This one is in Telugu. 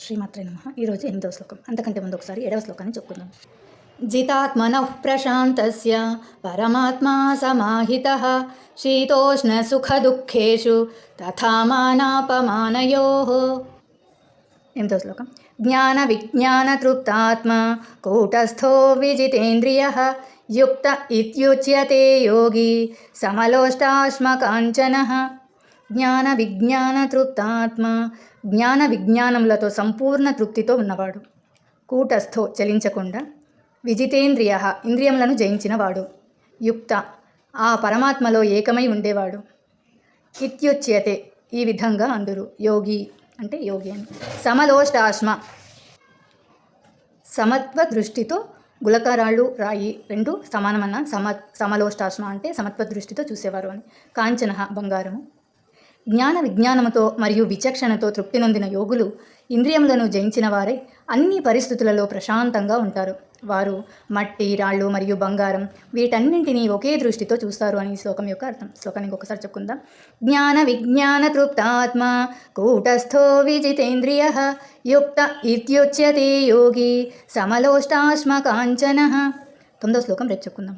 శ్రీమాత్రే నమః. ఈరోజు 8వ శ్లోకం. అంతకంటే ముందు ఒకసారి 7వ శ్లోకాన్ని చెప్పుకుందాం. జితాత్మనః ప్రశాంతస్య పరమాత్మా సమాహితః శీతోష్ణసుఖదుఃఖేషు తథా మానాపమానయోః. 8వ శ్లోకం. జ్ఞాన విజ్ఞాన తృప్తాత్మ కూటస్థో విజితేంద్రియః యుక్త ఇత్యుచ్యతే యోగి సమలోష్టాశ్మకాంచనః. జ్ఞాన విజ్ఞాన తృప్తాత్మ, జ్ఞాన విజ్ఞానములతో సంపూర్ణ తృప్తితో ఉన్నవాడు. కూటస్థో చలించకుండా, విజితేంద్రియ ఇంద్రియములను జయించినవాడు, యుక్త ఆ పరమాత్మలో ఏకమై ఉండేవాడు. ఇత్యుచ్యతే ఈ విధంగా అందురు, యోగి అంటే యోగి అని. సమలోష్టాశ్మ సమత్వ దృష్టితో, గులకరాళ్ళు రాయి రెండు సమానమన్న సమలోష్టాశ్మ అంటే సమత్వ దృష్టితో చూసేవారు అని. కాంచన బంగారము. జ్ఞాన విజ్ఞానముతో మరియు విచక్షణతో తృప్తి నొందిన యోగులు ఇంద్రియములను జయించిన వారై అన్ని పరిస్థితులలో ప్రశాంతంగా ఉంటారు. వారు మట్టి, రాళ్ళు మరియు బంగారం వీటన్నింటినీ ఒకే దృష్టితో చూస్తారు అని శ్లోకం యొక్క అర్థం. శ్లోకాన్ని ఇంకొకసారి చెప్పుకుందాం. జ్ఞాన విజ్ఞాన తృప్తాత్మ కూటస్థో విజితేంద్రియ యుక్త ఇత్యుచ్యతే యోగి సమలోష్టాశ్మ కాంచన. 9వ శ్లోకం రేపు చెప్పుకుందాం.